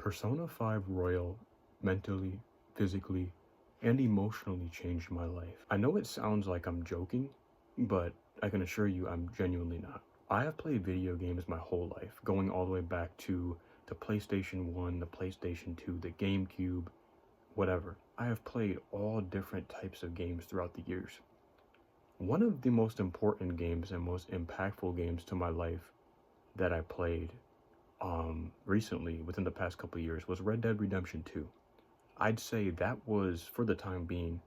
Persona 5 Royal mentally, physically, and emotionally changed my life. I know it sounds like I'm joking, but I can assure you I'm genuinely not. I have played video games my whole life, going all the way back to the PlayStation 1, the PlayStation 2, the GameCube, whatever. I have played all different types of games throughout the years. One of the most important games and most impactful games to my life that I played recently, within the past couple of years, was Red Dead Redemption 2. I'd say that was, for the time being,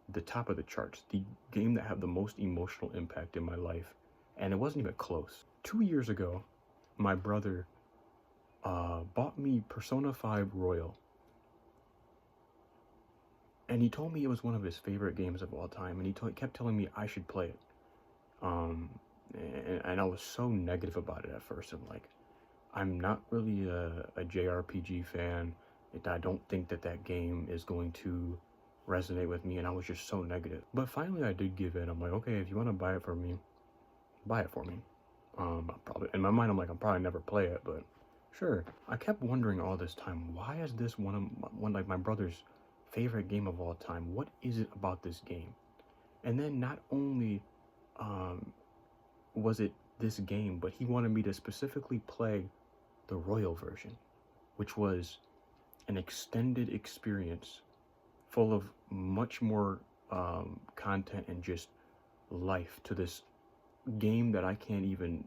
the top of the charts, the game that had the most emotional impact in my life, and it wasn't even close. 2 years ago, my brother bought me Persona 5 Royal, and he told me it was one of his favorite games of all time, and he kept telling me I should play it. Um, and I was so negative about it at first. I'm like, I'm not really a JRPG fan. I don't think that game is going to resonate with me, and I was just so negative. But finally, I did give in. I'm like, okay, if you want to buy it for me, buy it for me. I'll probably, in my mind, I'm like, I'll probably never play it, but sure. I kept wondering all this time, why is this one like my brother's favorite game of all time? What is it about this game? And then not only um, was it this game, but he wanted me to specifically play the Royal version, which was an extended experience full of much more content and just life to this game that I can't even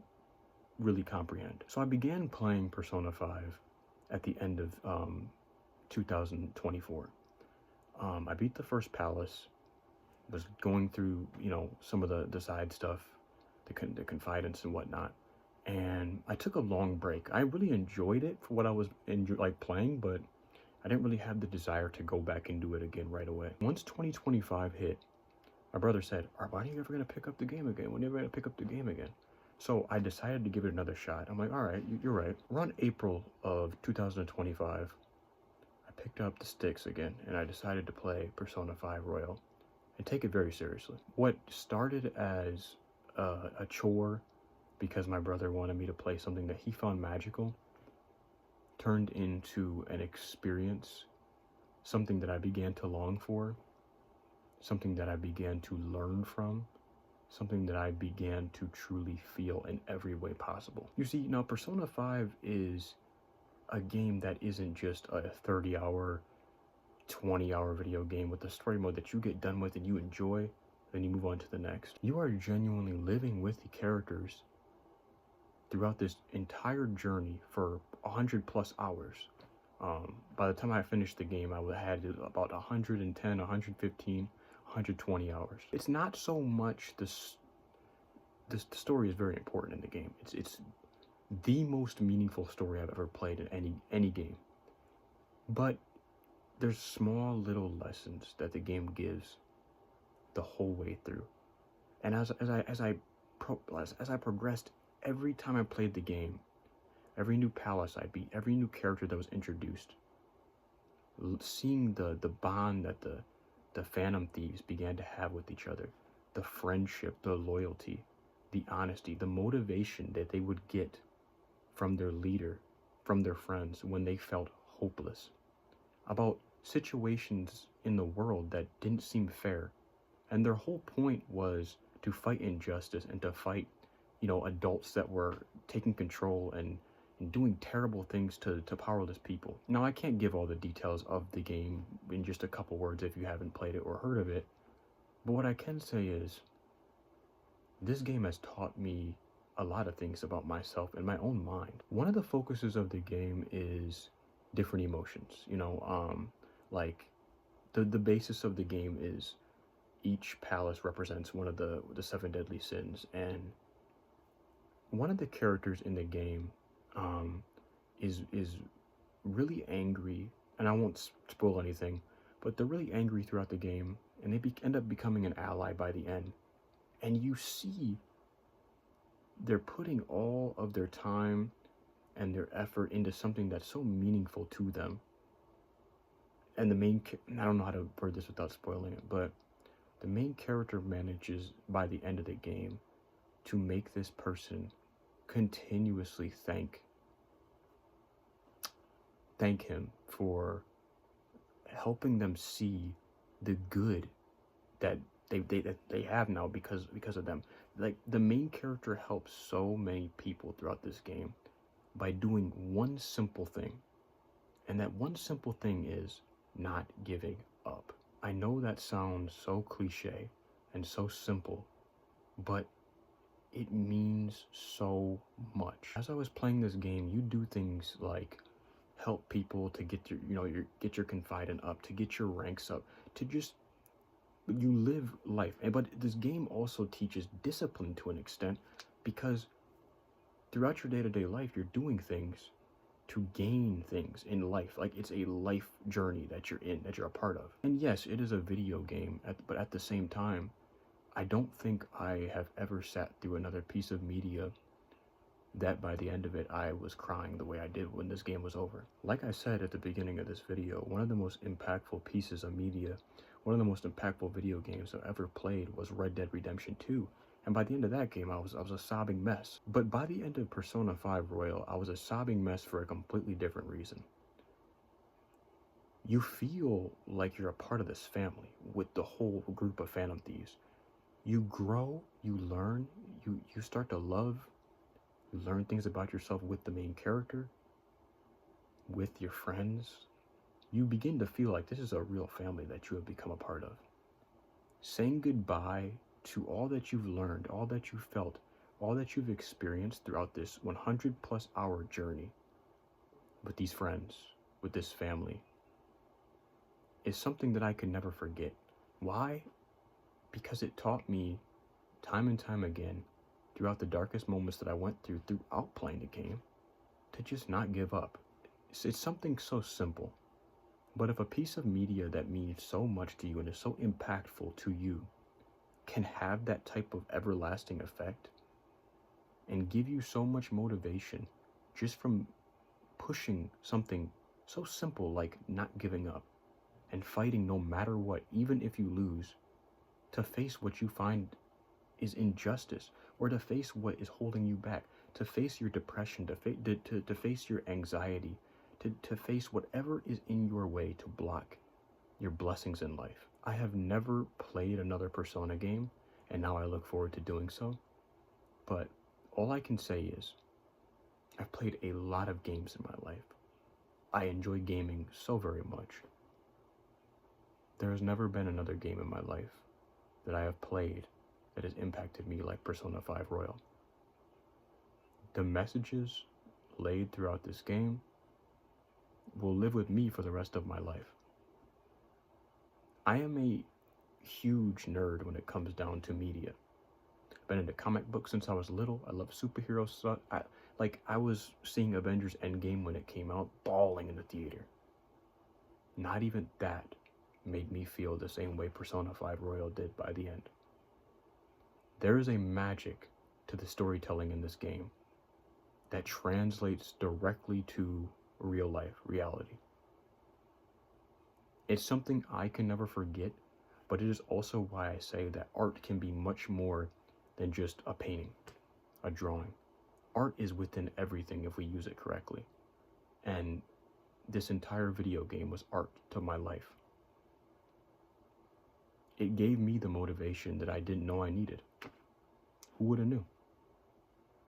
really comprehend. So I began playing Persona 5 at the end of 2024. I beat the first palace, was going through, some of the side stuff, the confidants and whatnot, and I took a long break. I really enjoyed it for what I was playing, but I didn't really have the desire to go back and do it again right away. Once 2025 hit, my brother said, "When are you ever gonna pick up the game again? When are you ever gonna pick up the game again?" So I decided to give it another shot. I'm like, all right, you're right. Around April of 2025, I picked up the sticks again, and I decided to play Persona 5 Royal and take it very seriously. What started as a chore because my brother wanted me to play something that he found magical turned into an experience, something that I began to long for, something that I began to learn from, something that I began to truly feel in every way possible. You see, now Persona 5 is a game that isn't just a 30-hour, 20-hour video game with a story mode that you get done with and you enjoy, then you move on to the next. You are genuinely living with the characters throughout this entire journey for 100 plus hours. By the time I finished the game, I had about 110, 115, 120 hours. It's not so much this story is very important in the game. It's the most meaningful story I've ever played in any game. But there's small little lessons that the game gives the whole way through. And as I progressed, every time I played the game, every new palace I beat, every new character that was introduced, seeing the bond that the Phantom Thieves began to have with each other, the friendship, the loyalty, the honesty, the motivation that they would get from their leader, from their friends when they felt hopeless, about situations in the world that didn't seem fair. And their whole point was to fight injustice and to fight, adults that were taking control and doing terrible things to powerless people. Now, I can't give all the details of the game in just a couple words if you haven't played it or heard of it, but what I can say is, this game has taught me a lot of things about myself and my own mind. One of the focuses of the game is different emotions, like the basis of the game is each palace represents one of the seven deadly sins, and one of the characters in the game is really angry, and I won't spoil anything, but they're really angry throughout the game, and they end up becoming an ally by the end. And you see they're putting all of their time and their effort into something that's so meaningful to them. And I don't know how to word this without spoiling it, but the main character manages by the end of the game to make this person continuously thank thank him for helping them see the good that they have now because of them. Like, the main character helps so many people throughout this game by doing one simple thing, and that one simple thing is not giving up. I know that sounds so cliche and so simple, but it means so much. As I was playing this game, you do things like help people to get your confidant up, to get your ranks up, to just you live life. But this game also teaches discipline to an extent, because throughout your day-to-day life, you're doing things to gain things in life. Like, it's a life journey that you're in, that you're a part of. And yes, it is a video game, but at the same time, I don't think I have ever sat through another piece of media that by the end of it, I was crying the way I did when this game was over. Like I said at the beginning of this video, one of the most impactful pieces of media, one of the most impactful video games I've ever played was Red Dead Redemption 2. And by the end of that game, I was a sobbing mess. But by the end of Persona 5 Royal, I was a sobbing mess for a completely different reason. You feel like you're a part of this family with the whole group of Phantom Thieves. You grow, you learn, you start to love, you learn things about yourself with the main character, with your friends. You begin to feel like this is a real family that you have become a part of. Saying goodbye to all that you've learned, all that you felt, all that you've experienced throughout this 100+ hour journey with these friends, with this family, is something that I could never forget. Why? Because it taught me time and time again, throughout the darkest moments that I went through throughout playing the game, to just not give up. It's something so simple, but if a piece of media that means so much to you and is so impactful to you can have that type of everlasting effect and give you so much motivation just from pushing something so simple like not giving up and fighting no matter what, even if you lose, to face what you find is injustice, or to face what is holding you back, to face your depression, to face your anxiety, to face whatever is in your way to block your blessings in life. I have never played another Persona game, and now I look forward to doing so. But all I can say is, I've played a lot of games in my life. I enjoy gaming so very much. There has never been another game in my life that I have played that has impacted me like Persona 5 Royal. The messages laid throughout this game will live with me for the rest of my life. I am a huge nerd when it comes down to media. I've been into comic books since I was little. I love superhero stuff. I was seeing Avengers Endgame when it came out, bawling in the theater. Not even that made me feel the same way Persona 5 Royal did by the end. There is a magic to the storytelling in this game that translates directly to real life, reality. It's something I can never forget, but it is also why I say that art can be much more than just a painting, a drawing. Art is within everything if we use it correctly. And this entire video game was art to my life. It gave me the motivation that I didn't know I needed. Who would have knew?